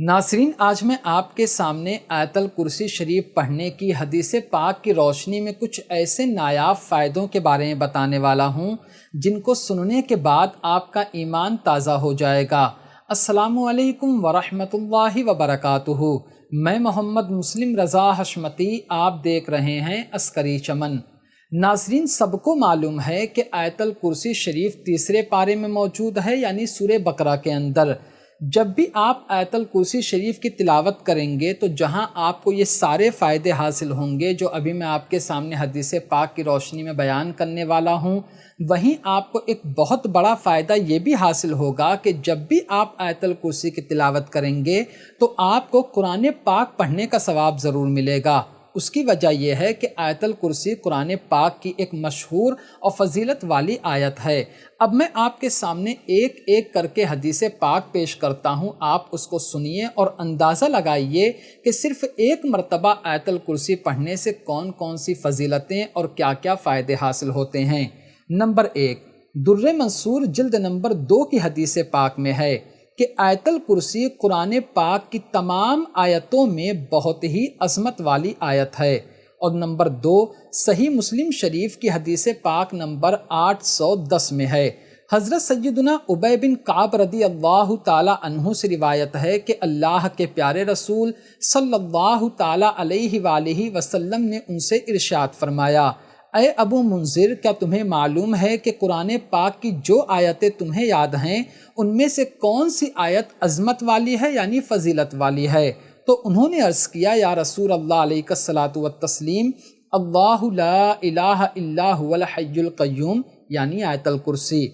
ناظرین، آج میں آپ کے سامنے آیت الکرسی شریف پڑھنے کی حدیث پاک کی روشنی میں کچھ ایسے نایاب فائدوں کے بارے میں بتانے والا ہوں جن کو سننے کے بعد آپ کا ایمان تازہ ہو جائے گا۔ السلام علیکم ورحمۃ اللہ وبرکاتہ۔ میں محمد مسلم رضا حشمتی، آپ دیکھ رہے ہیں عسکری چمن۔ ناظرین، سب کو معلوم ہے کہ آیت الکرسی شریف تیسرے پارے میں موجود ہے، یعنی سورہ بقرہ کے اندر۔ جب بھی آپ آیت الکرسی شریف کی تلاوت کریں گے تو جہاں آپ کو یہ سارے فائدے حاصل ہوں گے جو ابھی میں آپ کے سامنے حدیث پاک کی روشنی میں بیان کرنے والا ہوں، وہیں آپ کو ایک بہت بڑا فائدہ یہ بھی حاصل ہوگا کہ جب بھی آپ آیت الکرسی کی تلاوت کریں گے تو آپ کو قرآن پاک پڑھنے کا ثواب ضرور ملے گا۔ اس کی وجہ یہ ہے کہ آیت الکرسی قرآن پاک کی ایک مشہور اور فضیلت والی آیت ہے۔ اب میں آپ کے سامنے ایک ایک کر کے حدیث پاک پیش کرتا ہوں، آپ اس کو سنیے اور اندازہ لگائیے کہ صرف ایک مرتبہ آیت الکرسی پڑھنے سے کون کون سی فضیلتیں اور کیا کیا فائدے حاصل ہوتے ہیں۔ نمبر 1، در منصور جلد نمبر 2 کی حدیث پاک میں ہے کہ آیت الکرسی قرآن پاک کی تمام آیتوں میں بہت ہی عظمت والی آیت ہے۔ اور نمبر 2، صحیح مسلم شریف کی حدیث پاک نمبر 810 میں ہے۔ حضرت سیدنا ابی بن کعب رضی اللہ تعالی عنہ سے روایت ہے کہ اللہ کے پیارے رسول صلی اللہ تعالی علیہ وآلہ وسلم نے ان سے ارشاد فرمایا، اے ابو منذر، کیا تمہیں معلوم ہے کہ قرآن پاک کی جو آیتیں تمہیں یاد ہیں ان میں سے کون سی آیت عظمت والی ہے، یعنی فضیلت والی ہے؟ تو انہوں نے عرض کیا، یا رسول اللہ علیہ الصلاۃ والتسلیم، اللہ لا الہ الا هو الحی القیوم، یعنی آیت الکرسی۔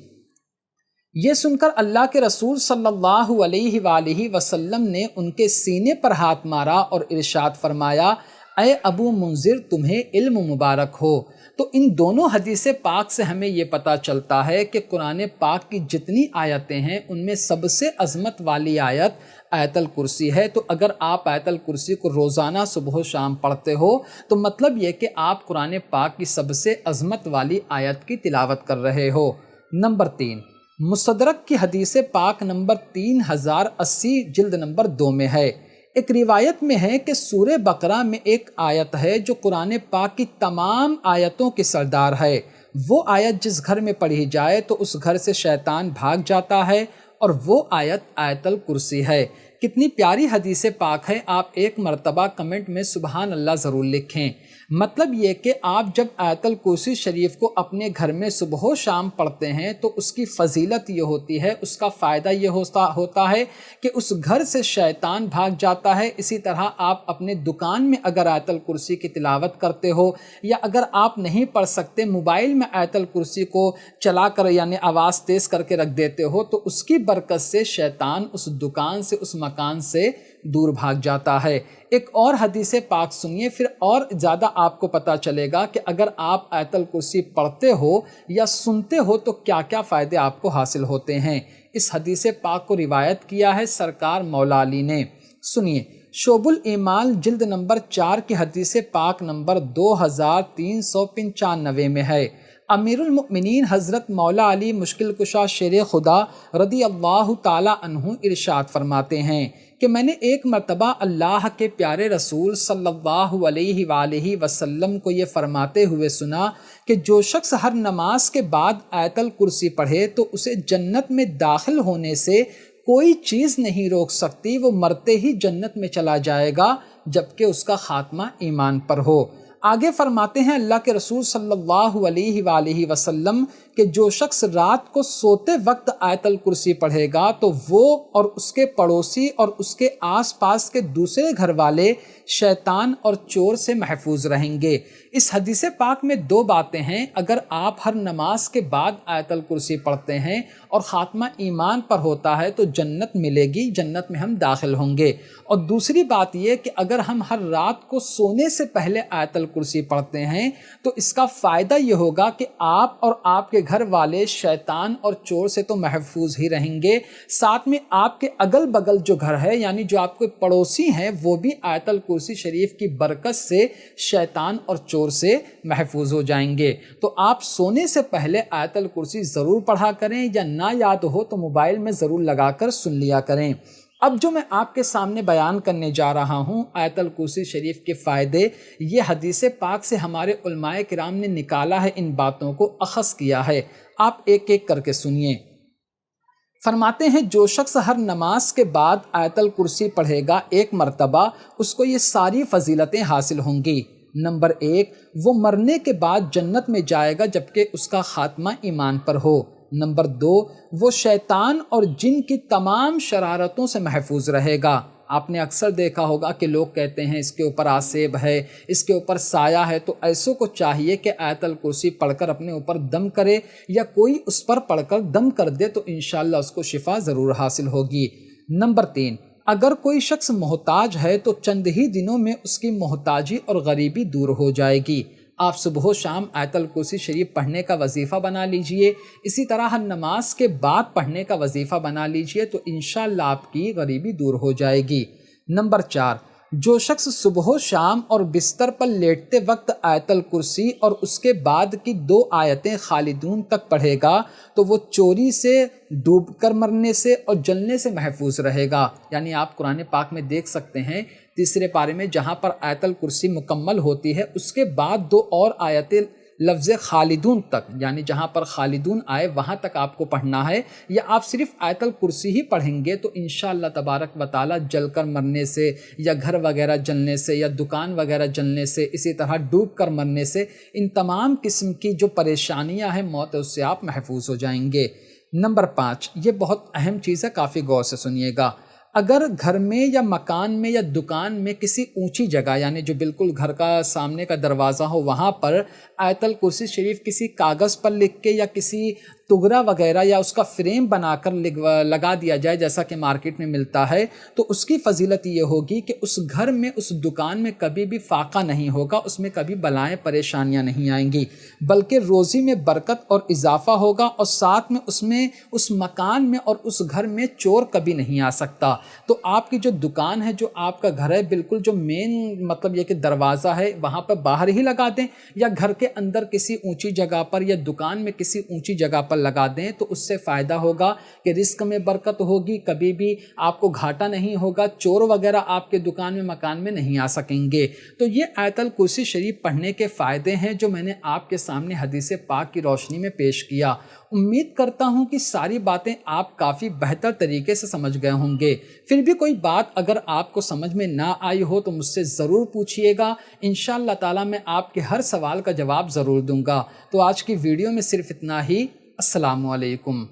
یہ سن کر اللہ کے رسول صلی اللہ علیہ وآلہ وسلم نے ان کے سینے پر ہاتھ مارا اور ارشاد فرمایا، اے ابو منذر، تمہیں علم مبارک ہو۔ تو ان دونوں حدیث پاک سے ہمیں یہ پتہ چلتا ہے کہ قرآن پاک کی جتنی آیتیں ہیں ان میں سب سے عظمت والی آیت آیت الکرسی ہے۔ تو اگر آپ آیت الکرسی کو روزانہ صبح و شام پڑھتے ہو تو مطلب یہ کہ آپ قرآن پاک کی سب سے عظمت والی آیت کی تلاوت کر رہے ہو۔ نمبر 3، مستدرک کی حدیث پاک نمبر 3080 جلد نمبر 2 میں ہے۔ ایک روایت میں ہے کہ سورہ بقرہ میں ایک آیت ہے جو قرآن پاک کی تمام آیتوں کی سردار ہے۔ وہ آیت جس گھر میں پڑھی جائے تو اس گھر سے شیطان بھاگ جاتا ہے، اور وہ آیت آیت الکرسی ہے۔ کتنی پیاری حدیث پاک ہے، آپ ایک مرتبہ کمنٹ میں سبحان اللہ ضرور لکھیں۔ مطلب یہ کہ آپ جب آیت الکرسی شریف کو اپنے گھر میں صبح و شام پڑھتے ہیں تو اس کی فضیلت یہ ہوتی ہے، اس کا فائدہ یہ ہوتا ہے کہ اس گھر سے شیطان بھاگ جاتا ہے۔ اسی طرح آپ اپنے دکان میں اگر آیت الکرسی کی تلاوت کرتے ہو، یا اگر آپ نہیں پڑھ سکتے موبائل میں آیت الکرسی کو چلا کر یعنی آواز تیز کر کے رکھ دیتے ہو، تو اس کی برکت سے شیطان اس دکان سے، اس مکان سے دور بھاگ جاتا ہے۔ ایک اور حدیث پاک سنیے، پھر اور زیادہ آپ کو پتہ چلے گا کہ اگر آپ آیت الکرسی پڑھتے ہو یا سنتے ہو تو کیا کیا فائدے آپ کو حاصل ہوتے ہیں۔ اس حدیث پاک کو روایت کیا ہے سرکار مولا علی نے۔ سنیے، شعب الایمان جلد نمبر 4 کی حدیث پاک نمبر 2395 میں ہے۔ امیر المؤمنین حضرت مولا علی مشکل کشا شیر خدا رضی اللہ تعالی عنہ ارشاد فرماتے ہیں کہ میں نے ایک مرتبہ اللہ کے پیارے رسول صلی اللہ علیہ وآلہ وسلم کو یہ فرماتے ہوئے سنا کہ جو شخص ہر نماز کے بعد آیت الکرسی پڑھے تو اسے جنت میں داخل ہونے سے کوئی چیز نہیں روک سکتی، وہ مرتے ہی جنت میں چلا جائے گا جبکہ اس کا خاتمہ ایمان پر ہو۔ آگے فرماتے ہیں اللہ کے رسول صلی اللہ علیہ وآلہ وسلم کہ جو شخص رات کو سوتے وقت آیت الکرسی پڑھے گا تو وہ اور اس کے پڑوسی اور اس کے آس پاس کے دوسرے گھر والے شیطان اور چور سے محفوظ رہیں گے۔ اس حدیث پاک میں 2 باتیں ہیں، اگر آپ ہر نماز کے بعد آیت الکرسی پڑھتے ہیں اور خاتمہ ایمان پر ہوتا ہے تو جنت ملے گی، جنت میں ہم داخل ہوں گے۔ اور دوسری بات یہ کہ اگر ہم ہر رات کو سونے سے پہلے آیت الکرسی پڑھتے ہیں تو اس کا فائدہ یہ ہوگا کہ آپ اور آپ کے گھر والے شیطان اور چور سے تو محفوظ ہی رہیں گے، ساتھ میں آپ کے اگل بگل جو گھر ہے یعنی جو آپ کے پڑوسی ہیں وہ بھی آیت الکرسی شریف کی برکت سے شیطان اور چور سے محفوظ ہو جائیں گے۔ تو آپ سونے سے پہلے آیت الکرسی ضرور پڑھا کریں، یا نہ یاد ہو تو موبائل میں ضرور لگا کر سن لیا کریں۔ اب جو میں آپ کے سامنے بیان کرنے جا رہا ہوں آیت الکرسی شریف کے فائدے، یہ حدیث پاک سے ہمارے علماء کرام نے نکالا ہے، ان باتوں کو اخذ کیا ہے۔ آپ ایک ایک کر کے سنیے۔ فرماتے ہیں جو شخص ہر نماز کے بعد آیت الکرسی پڑھے گا ایک مرتبہ، اس کو یہ ساری فضیلتیں حاصل ہوں گی۔ نمبر 1، وہ مرنے کے بعد جنت میں جائے گا جبکہ اس کا خاتمہ ایمان پر ہو۔ نمبر 2، وہ شیطان اور جن کی تمام شرارتوں سے محفوظ رہے گا۔ آپ نے اکثر دیکھا ہوگا کہ لوگ کہتے ہیں اس کے اوپر آسیب ہے، اس کے اوپر سایہ ہے، تو ایسوں کو چاہیے کہ آیت الکرسی پڑھ کر اپنے اوپر دم کرے، یا کوئی اس پر پڑھ کر دم کر دے تو انشاءاللہ اس کو شفا ضرور حاصل ہوگی۔ نمبر 3، اگر کوئی شخص محتاج ہے تو چند ہی دنوں میں اس کی محتاجی اور غریبی دور ہو جائے گی۔ آپ صبح و شام آیت الکرسی شریف پڑھنے کا وظیفہ بنا لیجئے، اسی طرح ہر نماز کے بعد پڑھنے کا وظیفہ بنا لیجئے تو انشاءاللہ آپ کی غریبی دور ہو جائے گی۔ نمبر 4، جو شخص صبح و شام اور بستر پر لیٹتے وقت آیت الکرسی اور اس کے بعد کی 2 آیتیں خالدون تک پڑھے گا تو وہ چوری سے، ڈوب کر مرنے سے اور جلنے سے محفوظ رہے گا۔ یعنی آپ قرآن پاک میں دیکھ سکتے ہیں 3 پارے میں جہاں پر آیت الکرسی مکمل ہوتی ہے، اس کے بعد 2 اور آیتیں لفظ خالدون تک، یعنی جہاں پر خالدون آئے وہاں تک آپ کو پڑھنا ہے، یا آپ صرف آیت الکرسی ہی پڑھیں گے تو انشاءاللہ تبارک و تعالی جل کر مرنے سے، یا گھر وغیرہ جلنے سے، یا دکان وغیرہ جلنے سے، اسی طرح ڈوب کر مرنے سے، ان تمام قسم کی جو پریشانیاں ہیں موت اس سے آپ محفوظ ہو جائیں گے۔ نمبر 5، یہ بہت اہم چیز ہے، کافی غور سے سنیے گا۔ اگر گھر میں یا مکان میں یا دکان میں کسی اونچی جگہ، یعنی جو بالکل گھر کا سامنے کا دروازہ ہو، وہاں پر آیت الکرسی شریف کسی کاغذ پر لکھ کے یا کسی تغرا وغیرہ یا اس کا فریم بنا کر لگا دیا جائے جیسا کہ مارکیٹ میں ملتا ہے، تو اس کی فضیلت یہ ہوگی کہ اس گھر میں، اس دکان میں کبھی بھی فاقہ نہیں ہوگا، اس میں کبھی بلائیں پریشانیاں نہیں آئیں گی، بلکہ روزی میں برکت اور اضافہ ہوگا، اور ساتھ میں اس مکان میں اور اس گھر میں چور کبھی نہیں آ سکتا۔ تو آپ کی جو دکان ہے، جو آپ کا گھر ہے، بالکل جو مین مطلب یہ کہ دروازہ ہے وہاں پر باہر ہی لگا دیں، یا گھر کے اندر کسی اونچی جگہ پر یا دکان میں کسی اونچی جگہ پر لگا دیں، تو اس سے فائدہ ہوگا کہ رزق میں برکت ہوگی، کبھی بھی آپ کو گھاٹا نہیں ہوگا، چور وغیرہ آپ کے دکان میں مکان میں نہیں آ سکیں گے۔ تو یہ آیت الکرسی شریف پڑھنے کے فائدے ہیں جو میں نے آپ کے سامنے حدیث پاک کی روشنی میں پیش کیا۔ امید کرتا ہوں کہ ساری باتیں آپ کافی بہتر طریقے سے سمجھ گئے ہوں گے۔ پھر بھی کوئی بات اگر آپ کو سمجھ میں نہ آئی ہو تو مجھ سے ضرور پوچھیے گا، انشاءاللہ تعالی میں آپ کے ہر سوال کا جواب ضرور دوں گا۔ تو آج کی ویڈیو میں صرف اتنا ہی۔ السلام علیکم۔